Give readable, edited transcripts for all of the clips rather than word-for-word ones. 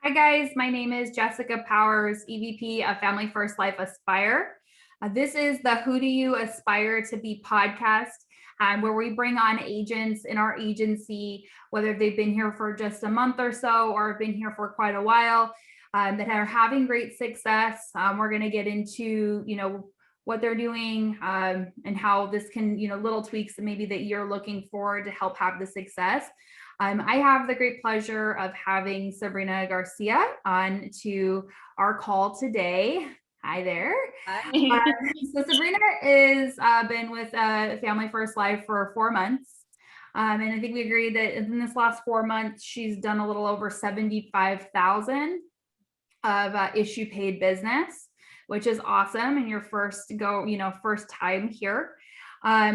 Hi guys, my name is Jessica Powers, EVP of Family First Life Aspire. This is the Who Do You Aspire to Be podcast, where we bring on agents in our agency, whether they've been here for just a month or so or have been here for quite a while, that are having great success. We're going to get into, what they're doing and how this can, little tweaks maybe that you're looking for to help have the success. I have the great pleasure of having Sabrina Garcia on to our call today. Hi there. Hi. So Sabrina is been with Family First Life for 4 months. And I think we agreed that in this last 4 months, she's done a little over 75,000 of issue paid business, which is awesome. And your first first time here.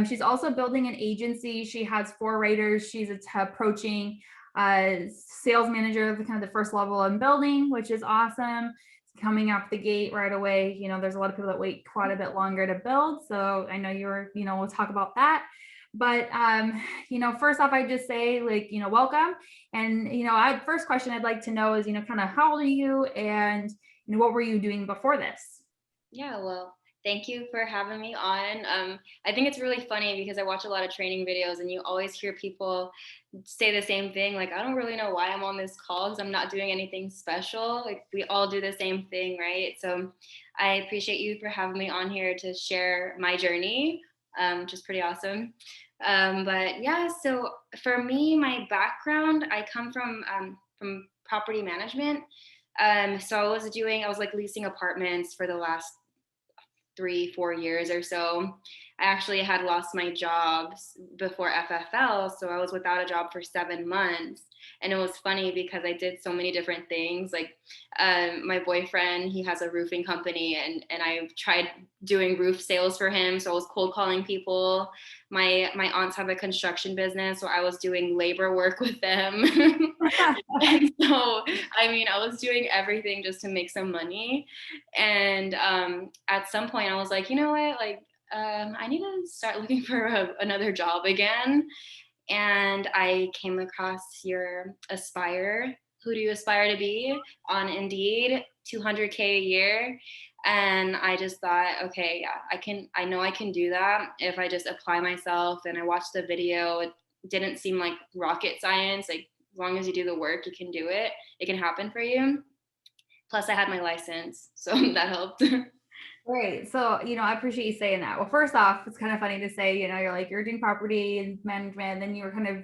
She's also building an agency. She has 4 writers. She's approaching sales manager, the kind of the first level in building, which is awesome. It's coming off the gate right away. There's a lot of people that wait quite a bit longer to build. So I know we'll talk about that. But first off, I just say welcome. And first question I'd like to know is kind of how old are you, and what were you doing before this? Yeah, well, thank you for having me on. I think it's really funny because I watch a lot of training videos and you always hear people say the same thing. Like, I don't really know why I'm on this call because I'm not doing anything special. Like, we all do the same thing, right? So I appreciate you for having me on here to share my journey, which is pretty awesome. But yeah, so for me, my background, I come from property management. So I was like leasing apartments for the last 3-4 years or so. I actually had lost my job before FFL, so I was without a job for 7 months. And it was funny because I did so many different things. Like my boyfriend, he has a roofing company, and I tried doing roof sales for him. So I was cold calling people. My aunts have a construction business, so I was doing labor work with them. And so, I mean, I was doing everything just to make some money. And at some point, I was like, you know what? Like, I need to start looking for another job again. And I came across your Aspire. Who do you aspire to be on Indeed? 200K a year. And I just thought, okay, yeah, I know I can do that if I just apply myself. And I watched the video. It didn't seem like rocket science. Like, as long as you do the work, you can do it. It can happen for you. Plus, I had my license, so that helped. Great. So, I appreciate you saying that. Well, first off, it's kind of funny to say, you're doing property management, and then you were kind of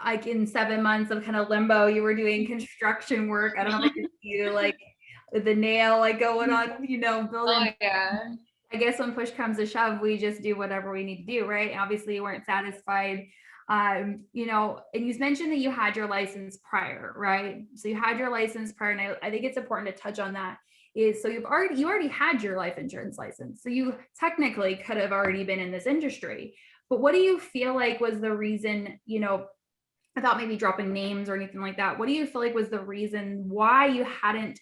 like in 7 months of kind of limbo, you were doing construction work. I don't know if I could see you like with the nail like going on, building. Oh yeah. I guess when push comes to shove, we just do whatever we need to do, right? And obviously you weren't satisfied. And you mentioned that you had your license prior, right? So you had your license prior, and I think it's important to touch on that. Is so you already had your life insurance license, so you technically could have already been in this industry. But what do you feel like was the reason, without maybe dropping names or anything like that, what do you feel like was the reason why you hadn't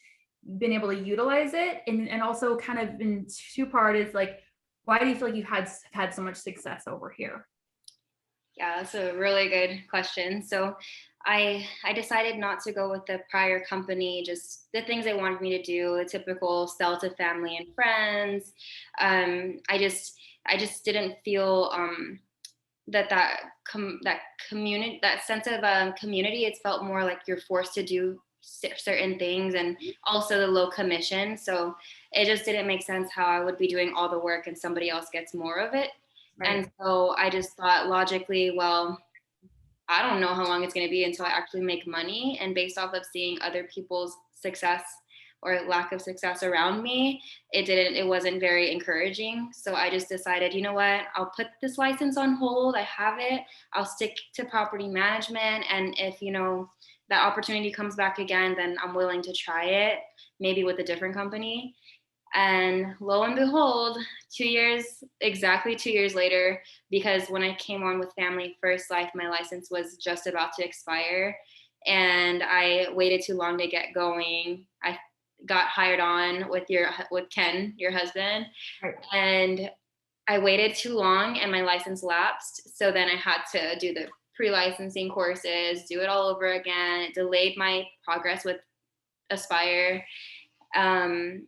been able to utilize it? And also kind of in two part is like, why do you feel like you've had so much success over here? Yeah, that's a really good question. So I decided not to go with the prior company, just the things they wanted me to do, the typical sell to family and friends. I just didn't feel that community, that sense of community. It felt more like you're forced to do certain things, and also the low commission. So it just didn't make sense how I would be doing all the work and somebody else gets more of it. Right. And so I just thought logically, well, I don't know how long it's going to be until I actually make money. And based off of seeing other people's success or lack of success around me, it wasn't very encouraging. So I just decided, you know what, I'll put this license on hold. I have it. I'll stick to property management. And if, that opportunity comes back again, then I'm willing to try it, maybe with a different company. And lo and behold, exactly 2 years later, because when I came on with Family First Life, my license was just about to expire. And I waited too long to get going. I got hired on with Ken, your husband. Right. And I waited too long and my license lapsed. So then I had to do the pre-licensing courses, do it all over again. It delayed my progress with aspire. Um,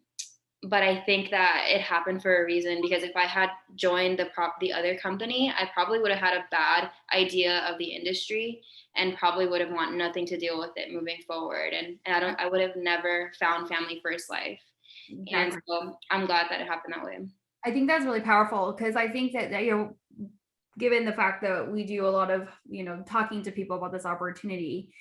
but I think that it happened for a reason, because if I had joined the other company, I probably would have had a bad idea of the industry and probably would have want nothing to deal with it moving forward. And I would have never found Family First Life. And Exactly. so I'm glad that it happened that way. I think that's really powerful because I think that, you know, given the fact that we do a lot of, you know, talking to people about this opportunity,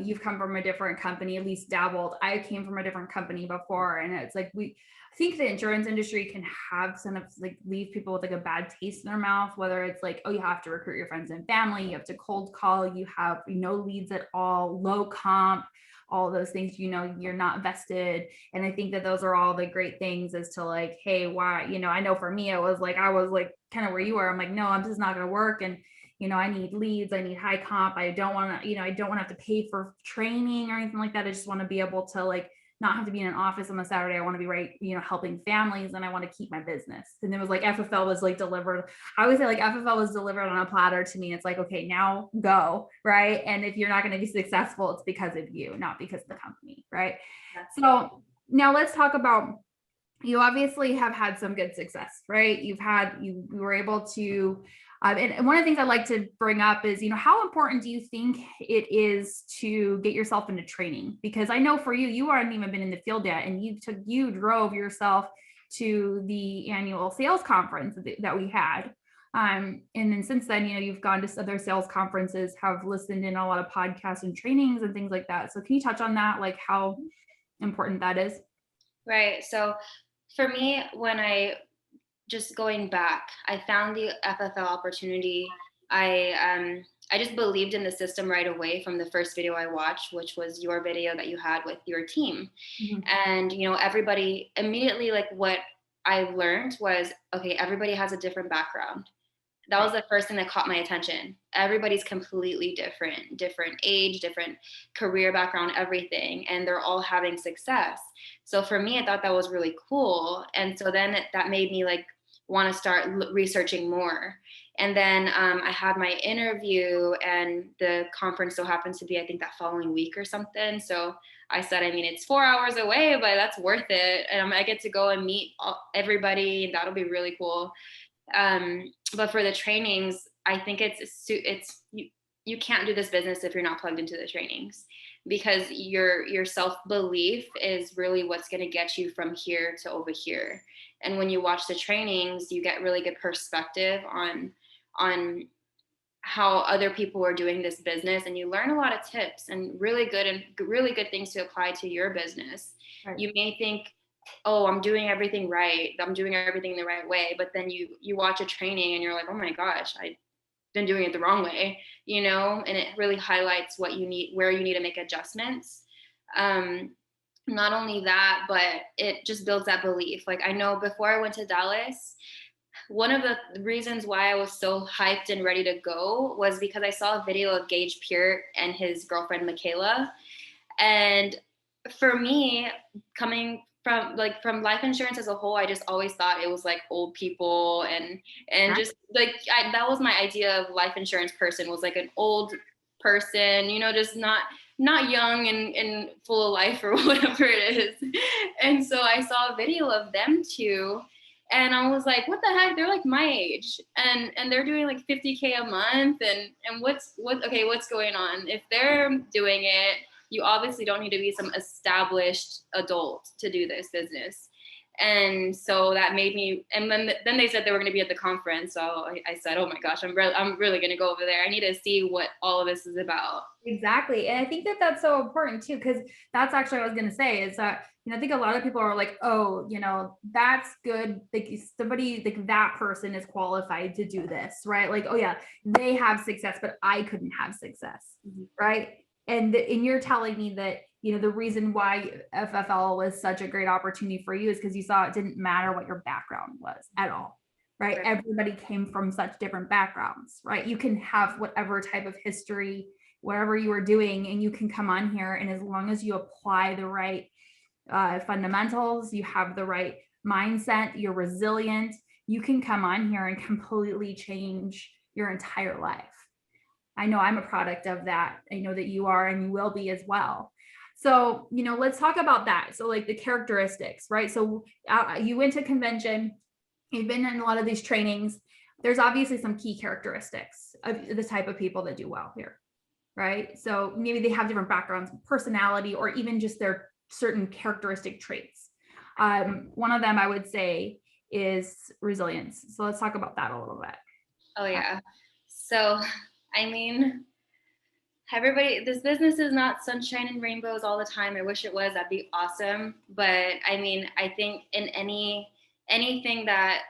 you've come from a different company, at least dabbled. I came from a different company before, and it's like I think the insurance industry can have some of like leave people with like a bad taste in their mouth, whether it's like, oh, you have to recruit your friends and family, you have to cold call, you have no leads at all, low comp, all those things, you know, you're not vested. And I think that those are all the great things as to like, hey, why, you know, I know for me, it was like, I was like kind of where you were. I'm like, no, I'm just not going to work. And, you know, I need leads, I need high comp. I don't want to, you know, I don't want to have to pay for training or anything like that. I just want to be able to like not have to be in an office on a Saturday. I want to be right, you know, helping families, and I want to keep my business. And it was like FFL was like delivered. I always say like FFL was delivered on a platter to me. It's like, okay, now go, right? And if you're not going to be successful, it's because of you, not because of the company, right? So now let's talk about, you obviously have had some good success, right? You were able to, and one of the things I like to bring up is, you know, how important do you think it is to get yourself into training? Because I know for you, you hadn't even been in the field yet, and you drove yourself to the annual sales conference that we had. And then since then, you know, you've gone to other sales conferences, have listened in a lot of podcasts and trainings and things like that. So can you touch on that, like how important that is? Right. So for me, when I just going back, I found the FFL opportunity. I just believed in the system right away from the first video I watched, which was your video that you had with your team. Mm-hmm. And you know, everybody immediately, like, what I learned was, okay, everybody has a different background. That was the first thing that caught my attention. Everybody's completely different age, different career background, everything, and they're all having success. So for me, I thought that was really cool. And so then that made me like want to start researching more. And then I had my interview, and the conference so happens to be, I think, that following week or something. So I said, I mean, it's 4 hours away, but that's worth it. And I get to go and meet everybody. That'll be really cool. But for the trainings, I think it's you can't do this business if you're not plugged into the trainings, because your self-belief is really what's going to get you from here to over here. And when you watch the trainings, you get really good perspective on how other people are doing this business, and you learn a lot of tips and really good things to apply to your business. Right. You may think, oh, I'm doing everything right, I'm doing everything the right way, but then you watch a training and you're like, oh my gosh, I've been doing it the wrong way, you know. And it really highlights what you need, where you need to make adjustments. Not only that, but it just builds that belief. Like, I know before I went to Dallas, one of the reasons why I was so hyped and ready to go was because I saw a video of Gage Peart and his girlfriend Michaela. And for me, coming from life insurance as a whole, I just always thought it was like old people and just like that was my idea of life insurance person, was like an old person, you know, just not young and full of life or whatever it is. And so I saw a video of them two, and I was like, what the heck? They're like my age, and they're doing like 50K a month, and what's going on? If they're doing it, you obviously don't need to be some established adult to do this business. And so that made me, and then they said they were going to be at the conference. So I said, oh my gosh, I'm really going to go over there. I need to see what all of this is about. Exactly. And I think that that's so important too, because that's actually what I was going to say is that, you know, I think a lot of people are like, oh, you know, that's good. Like somebody like that person is qualified to do this, right? Like, oh yeah, they have success, but I couldn't have success. Mm-hmm. Right. And you're telling me that, you know, the reason why FFL was such a great opportunity for you is because you saw it didn't matter what your background was at all. Right. Everybody came from such different backgrounds, right? You can have whatever type of history, whatever you are doing, and you can come on here, and as long as you apply the right fundamentals, you have the right mindset, you're resilient, you can come on here and completely change your entire life. I know I'm a product of that. I know that you are, and you will be as well. So, let's talk about that. So like the characteristics, right? So you went to convention, you've been in a lot of these trainings. There's obviously some key characteristics of the type of people that do well here, right? So maybe they have different backgrounds, personality, or even just their certain characteristic traits. One of them I would say is resilience. So let's talk about that a little bit. Oh yeah. So, I mean, everybody, this business is not sunshine and rainbows all the time. I wish it was. That'd be awesome. But I mean, I think in anything that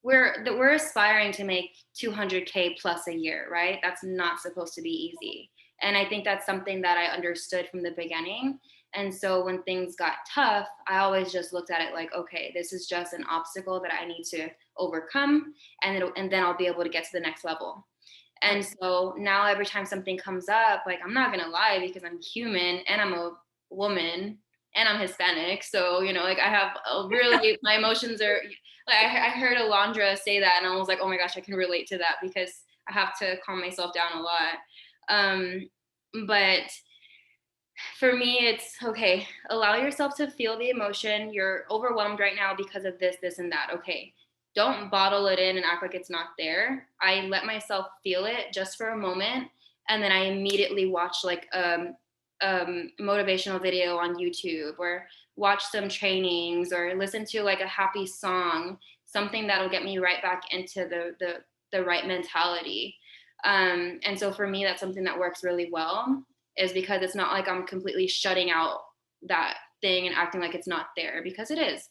we're aspiring to make 200K plus a year, right? That's not supposed to be easy. And I think that's something that I understood from the beginning. And so when things got tough, I always just looked at it like, okay, this is just an obstacle that I need to overcome, and then I'll be able to get to the next level. And so now every time something comes up, like, I'm not gonna lie, because I'm human and I'm a woman and I'm Hispanic. So, like, I have a really, my emotions are, like, I heard Alondra say that and I was like, oh my gosh, I can relate to that because I have to calm myself down a lot. But for me, it's okay, allow yourself to feel the emotion. You're overwhelmed right now because of this, this, and that. Okay. Don't bottle it in and act like it's not there. I let myself feel it just for a moment. And then I immediately watch like motivational video on YouTube, or watch some trainings, or listen to like a happy song, something that'll get me right back into the right mentality. And so for me, that's something that works really well, is because it's not like I'm completely shutting out that thing and acting like it's not there, because it is.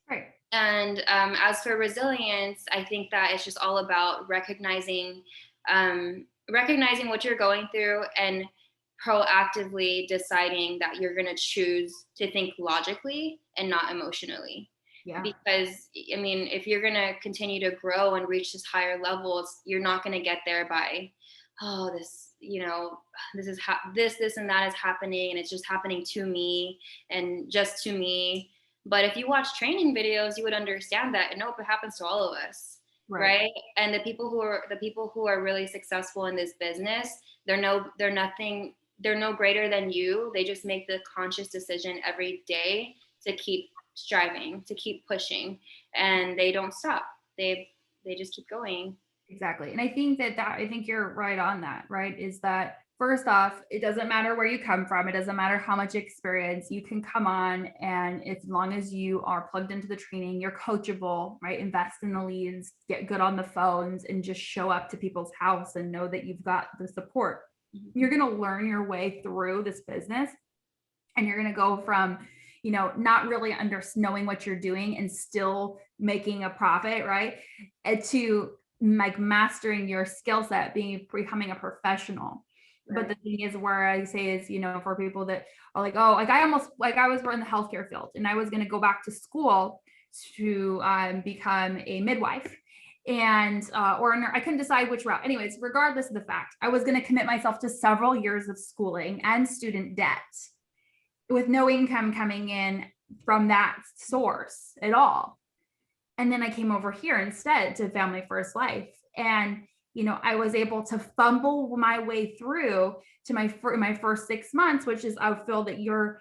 Right. And as for resilience, I think that it's just all about recognizing what you're going through, and proactively deciding that you're going to choose to think logically and not emotionally. Yeah. Because I mean, if you're going to continue to grow and reach this higher levels, you're not going to get there by, oh, this, this is this and that is happening, and it's just happening to me and just to me. But if you watch training videos, you would understand that, and nope, it happens to all of us. Right. And the people who are really successful in this business, they're no greater than you. They just make the conscious decision every day to keep striving, to keep pushing, and they don't stop. They just keep going. Exactly. And I think I think you're right on that, right? Is that first off, it doesn't matter where you come from. It doesn't matter how much experience you can come on. And as long as you are plugged into the training, you're coachable, right? Invest in the leads, get good on the phones, and just show up to people's house and know that you've got the support. You're going to learn your way through this business, and you're going to go from, not really knowing what you're doing and still making a profit, right? To like mastering your skill set, becoming a professional. Right. But the thing is, where I say is, for people that are like, oh, like I was in the healthcare field and I was going to go back to school to become a midwife, and or I couldn't decide which route. Anyways, regardless of the fact, I was going to commit myself to several years of schooling and student debt with no income coming in from that source at all. And then I came over here instead to Family First Life. And, I was able to fumble my way through to my first 6 months, which is, I feel that you're,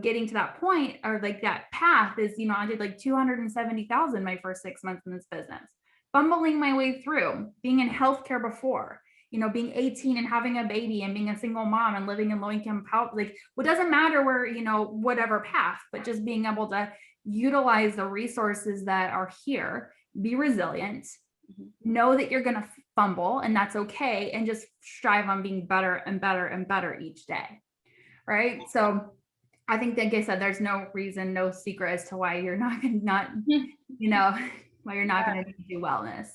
getting to that point, or like that path is, I did like 270,000 my first 6 months in this business, fumbling my way through, being in healthcare before, being 18 and having a baby and being a single mom and living in low income house. Like, what doesn't matter where, whatever path, but just being able to utilize the resources that are here, be resilient, know that you're going to fumble, and that's okay, and just strive on being better and better and better each day. Right. So I think, like I said, there's no reason, no secret as to why you're not going to, why you're not going to do wellness.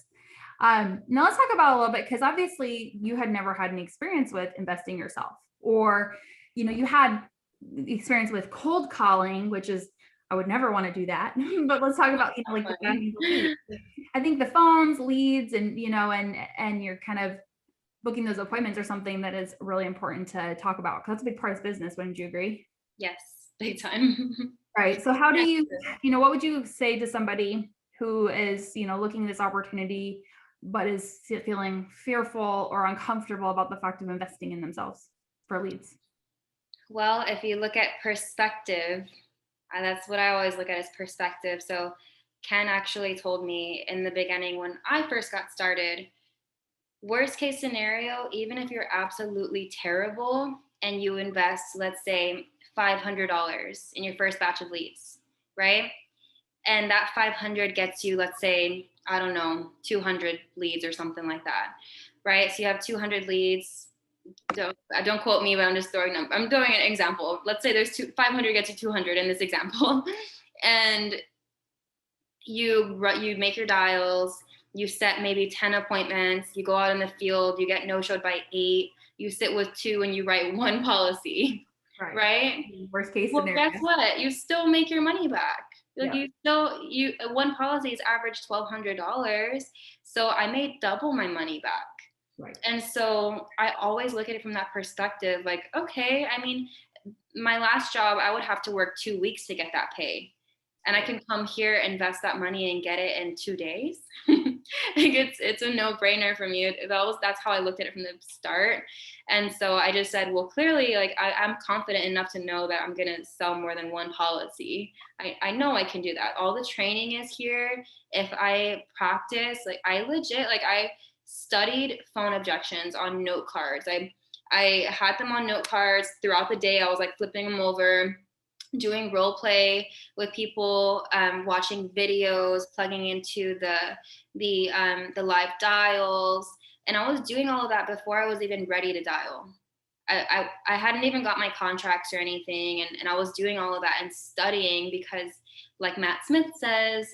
Now let's talk about a little bit, because obviously you had never had any experience with investing yourself, or, you had experience with cold calling, which is, I would never want to do that. But let's talk about, like I think the phones, leads, and, and you're kind of booking those appointments, or something that is really important to talk about, because that's a big part of business. Wouldn't you agree? Yes, big time. Right. So how do you, what would you say to somebody who is, looking at this opportunity, but is feeling fearful or uncomfortable about the fact of investing in themselves for leads? Well, if you look at perspective, that's what I always look at as perspective. So Ken actually told me in the beginning when I first got started, worst case scenario, even if you're absolutely terrible and you invest, let's say, $500 in your first batch of leads, right? And that 500 gets you, let's say, I don't know, 200 leads or something like that, right? So you have 200 leads. Don't quote me, but I'm just I'm throwing an example. Let's say 500 gets you 200 in this example, and you make your dials, you set maybe 10 appointments, you go out in the field, you get no showed by 8, you sit with 2 and you write 1 policy, Right. right? Worst case Well, scenario. guess what? You still make your money back. Like Yeah. you 1 policy is average $1,200. So I made double my money back. Right. And so I always look at it from that perspective, like, okay, I mean, my last job, I would have to work 2 weeks to get that pay. And I can come here, invest that money, and get it in 2 days. Like it's a no brainer for me. That's how I looked at it from the start. And so I just said, well, clearly, like I'm confident enough to know that I'm gonna sell more than 1 policy. I know I can do that. All the training is here. If I practice, like I legit, like I studied phone objections on note cards. I had them on note cards throughout the day. I was like flipping them over, doing role play with people, watching videos, plugging into the live dials, and I was doing all of that before I was even ready to dial. I hadn't even got my contracts or anything, and I was doing all of that and studying because, like Matt Smith says,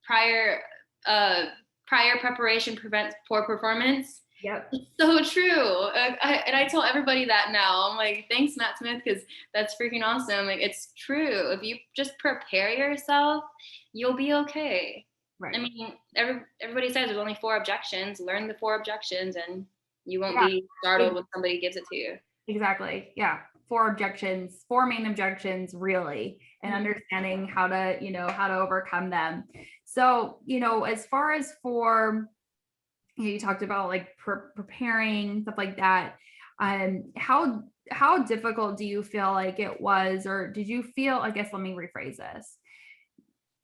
prior uh, prior preparation prevents poor performance. Yep. It's so true. And I tell everybody that now. I'm like, thanks, Matt Smith, because that's freaking awesome. Like, it's true. If you just prepare yourself, you'll be okay. Right. I mean, everybody says there's only 4 objections. Learn the 4 objections, and you won't Yeah. be startled when somebody gives it to you. Exactly. Yeah. 4 objections, 4 main objections, really, and Mhm. understanding how to, how to overcome them. So, as far as for, you talked about like preparing stuff like that. How difficult do you feel like it was, or did you feel? I guess let me rephrase this.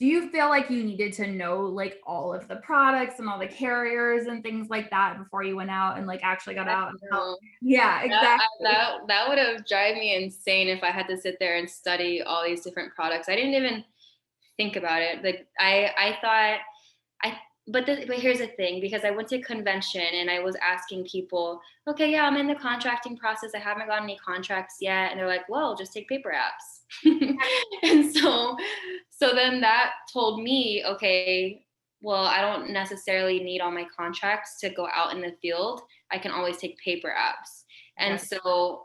Do you feel like you needed to know like all of the products and all the carriers and things like that before you went out and like actually got Heck out and helped? no. Yeah, exactly. That would have drive me insane if I had to sit there and study all these different products. I didn't even think about it. Like I thought I but here's the thing, because I went to convention and I was asking people, okay, yeah, I'm in the contracting process. I haven't gotten any contracts yet. And they're like, well, just take paper apps. And so then that told me, okay, well, I don't necessarily need all my contracts to go out in the field. I can always take paper apps. And Exactly. so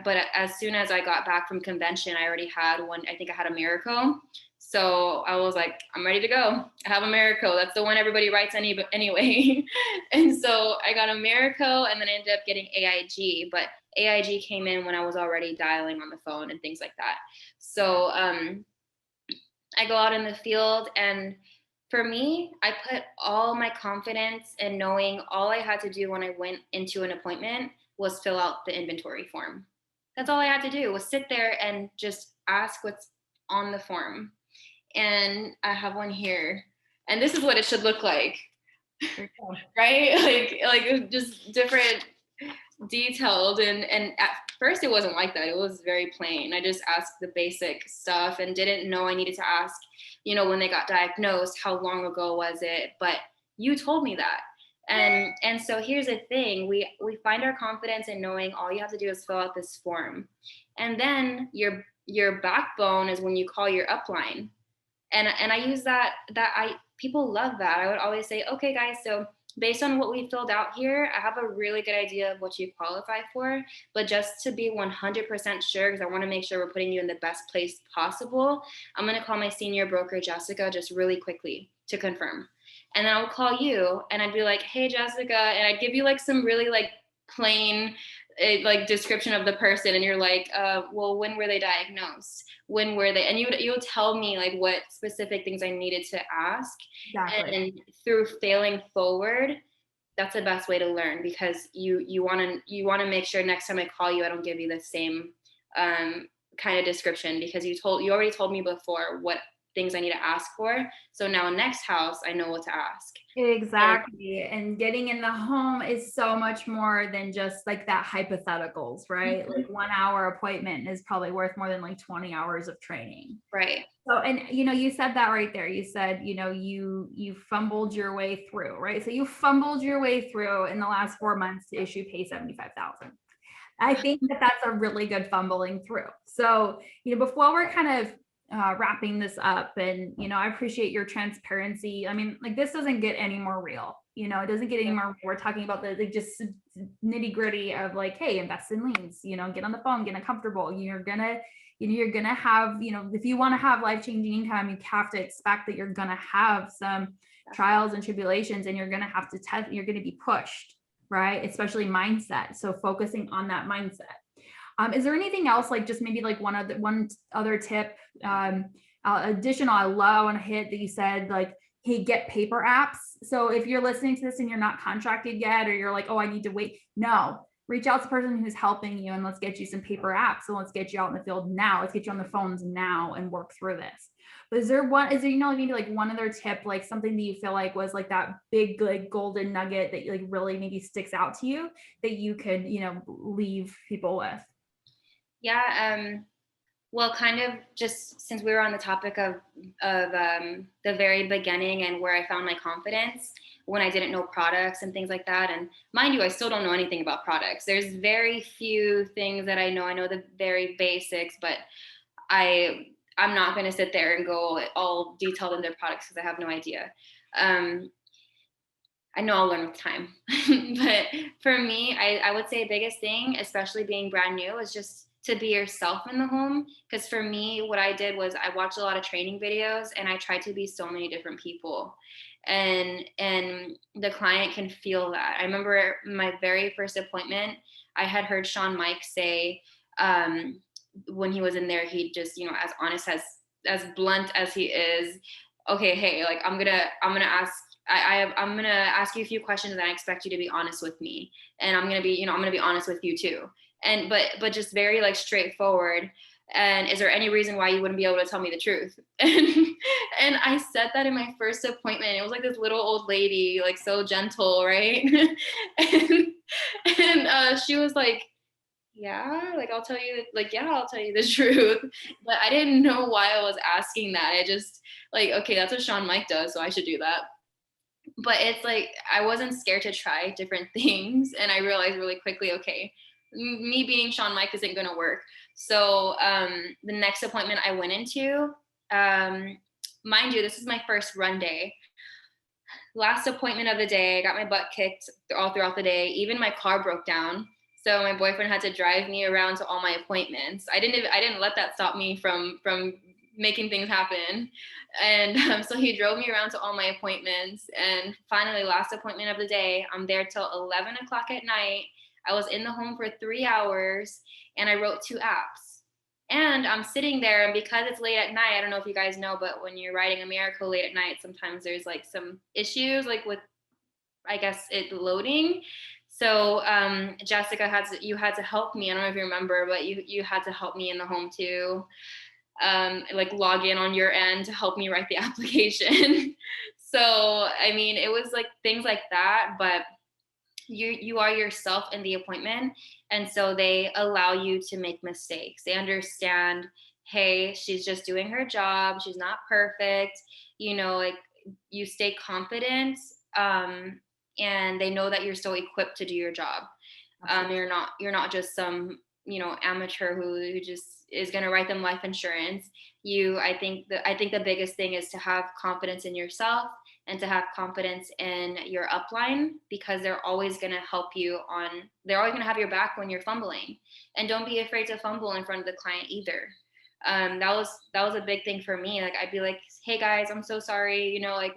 but as soon as I got back from convention, I already had one. I think I had a Miracle. So I was like, I'm ready to go. I have a Miracle. That's the one everybody writes anyway. And so I got a Miracle, and then I ended up getting AIG. But AIG came in when I was already dialing on the phone and things like that. So I go out in the field, and for me, I put all my confidence in knowing all I had to do when I went into an appointment was fill out the inventory form. That's all I had to do, was sit there and just ask what's on the form. And I have one here. And this is what it should look like, right? Like just different detailed, and at first it wasn't like that. It was very plain. I just asked the basic stuff and didn't know I needed to ask, when they got diagnosed, how long ago was it? But you told me that. And so here's the thing, we find our confidence in knowing all you have to do is fill out this form. And then your backbone is when you call your upline. And I use that people love that. I would always say, okay guys, so based on what we filled out here, I have a really good idea of what you qualify for, but just to be 100% sure, because I want to make sure we're putting you in the best place possible, I'm going to call my senior broker, Jessica, just really quickly to confirm. And then I'll call you and I'd be like, hey, Jessica, and I'd give you like some really like plain like description of the person, and you're like, well, when were they diagnosed? When were they? And you'll tell me like what specific things I needed to ask. Exactly. And through failing forward, that's the best way to learn, because you want to make sure next time I call you, I don't give you the same kind of description, because you already told me before what things I need to ask for. So now next house, I know what to ask. And Exactly. And getting in the home is so much more than just like that hypotheticals, right? Like 1 hour appointment is probably worth more than like 20 hours of training. right. So, and you said that right there. You said, you fumbled your way through, right? So you fumbled your way through in the last 4 months to issue pay 75,000. I think that that's a really good fumbling through. So, before we're kind of wrapping this up, and I appreciate your transparency. I mean, like, this doesn't get any more real. It doesn't get any more. We're talking about the just nitty gritty of like, hey, invest in leads. Get on the phone, get comfortable. You're gonna have, if you want to have life changing income, you have to expect that you're gonna have some trials and tribulations, and you're gonna have to test. You're gonna be pushed, right? Especially mindset. So focusing on that mindset. Is there anything else, like just maybe like one other tip, additional? I want to hit that you said, like, hey, get paper apps. So if you're listening to this and you're not contracted yet, or you're like, oh, I need to wait. No, reach out to the person who's helping you, and let's get you some paper apps. So let's get you out in the field now. Let's get you on the phones now and work through this. But is there maybe like one other tip, like something that you feel like was like that big, like golden nugget that like really maybe sticks out to you that you could, leave people with? Yeah. Well, kind of just since we were on the topic of the very beginning and where I found my confidence when I didn't know products and things like that. And mind you, I still don't know anything about products. There's very few things that I know. I know the very basics, but I'm not going to sit there and go all detailed in their products because I have no idea. I know I'll learn with time. But for me, I would say biggest thing, especially being brand new, is just to be yourself in the home. Because for me, what I did was I watched a lot of training videos and I tried to be so many different people. And the client can feel that. I remember my very first appointment, I had heard Sean Mike say, when he was in there, he just, as honest, as blunt as he is, okay, hey, like I'm gonna ask I'm gonna ask you a few questions and I expect you to be honest with me. And I'm gonna be honest with you too. And but just very like straightforward. And is there any reason why you wouldn't be able to tell me the truth? And I said that in my first appointment. It was like this little old lady, like so gentle, right? and she was like, yeah, like I'll tell you, like, yeah, I'll tell you the truth. But I didn't know why I was asking that. I just like, okay, that's what Sean Mike does, so I should do that. But it's like I wasn't scared to try different things, and I realized really quickly, okay, me being Sean Mike isn't going to work. So the next appointment I went into, mind you, this is my first run day. Last appointment of the day, I got my butt kicked all throughout the day. Even my car broke down. So my boyfriend had to drive me around to all my appointments. I didn't let that stop me from making things happen. And so he drove me around to all my appointments. And finally, last appointment of the day, I'm there till 11 o'clock at night. I was in the home for 3 hours and I wrote 2 apps. And I'm sitting there, and because it's late at night, I don't know if you guys know, but when you're writing America late at night, sometimes there's like some issues like with, I guess, it loading. So Jessica, you had to help me. I don't know if you remember, but you had to help me in the home too. Like log in on your end to help me write the application. So, I mean, it was like things like that, but you are yourself in the appointment. And so they allow you to make mistakes. They understand, hey, she's just doing her job. She's not perfect. Like you stay confident. And they know that you're so equipped to do your job. You're not just some, amateur who just is going to write them life insurance. I think the biggest thing is to have confidence in yourself and to have confidence in your upline, because they're always going to help you they're always going to have your back when you're fumbling. And don't be afraid to fumble in front of the client either. That was a big thing for me. Like I'd be like, hey guys, I'm so sorry, like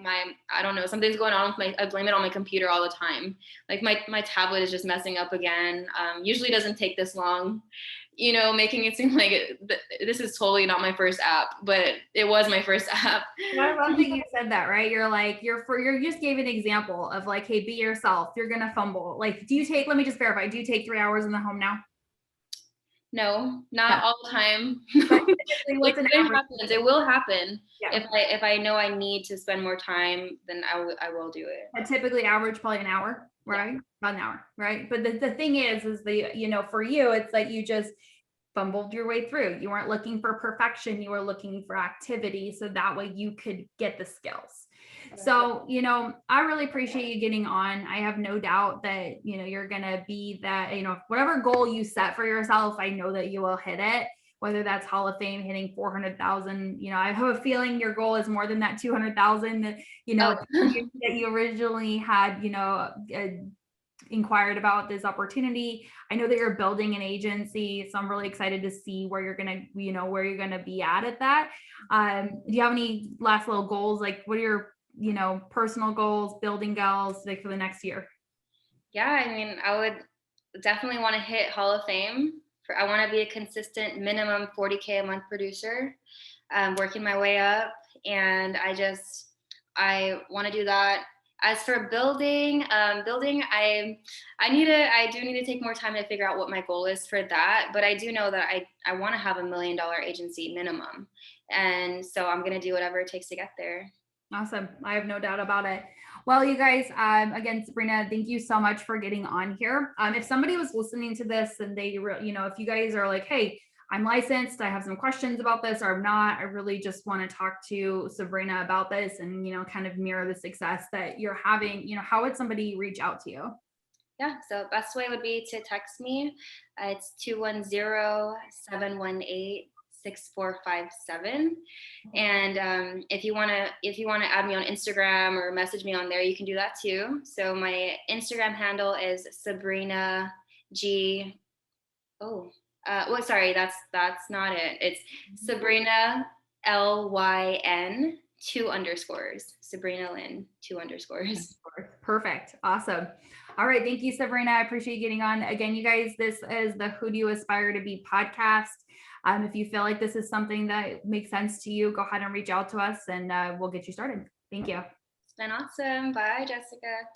I don't know, something's going on with I blame it on my computer all the time. Like my tablet is just messing up again. Usually doesn't take this long. making it seem like this is totally not my first app, but it was my first app. Well, I love that you said that, right? You're like, you just gave an example of like, hey, be yourself. You're going to fumble. Like, let me just verify, do you take 3 hours in the home now? No, not all the time. But typically, what's an average? Happens. It will happen. Yeah. If I know I need to spend more time, then I will do it. I typically average probably an hour, right? Yeah. About an hour, right? But the thing is for you, it's like you just fumbled your way through. You weren't looking for perfection. You were looking for activity. So that way you could get the skills. So, I really appreciate you getting on. I have no doubt that, you're going to be that, whatever goal you set for yourself, I know that you will hit it, whether that's Hall of Fame, hitting 400,000. I have a feeling your goal is more than that 200,000 that, that you originally had, inquired about this opportunity. I know that you're building an agency, so I'm really excited to see where you're gonna be at that. Do you have any last little goals? Like, what are your personal goals, building goals, like for the next year? Yeah, I mean, I would definitely want to hit Hall of Fame. I want to be a consistent minimum 40K a month producer, working my way up, and I want to do that. As for building, I do need to take more time to figure out what my goal is for that. But I do know that I want to have $1 million agency minimum. And so I'm going to do whatever it takes to get there. Awesome. I have no doubt about it. Well, you guys, again, Sabrina, thank you so much for getting on here. If somebody was listening to this and they, if you guys are like, hey, I'm licensed, I have some questions about this, or I'm not, I really just want to talk to Sabrina about this and, kind of mirror the success that you're having, how would somebody reach out to you? Yeah, so best way would be to text me. It's 210-718-6457. And if you want to add me on Instagram or message me on there, you can do that too. So my Instagram handle is Sabrina G. Sorry, that's not it. It's Sabrina LYN 2 underscores. Sabrina Lynn 2 underscores. Perfect. Awesome. All right. Thank you, Sabrina. I appreciate you getting on. Again, you guys, this is the Who Do You Aspire to Be podcast. If you feel like this is something that makes sense to you, go ahead and reach out to us and we'll get you started. Thank you. It's been awesome. Bye, Jessica.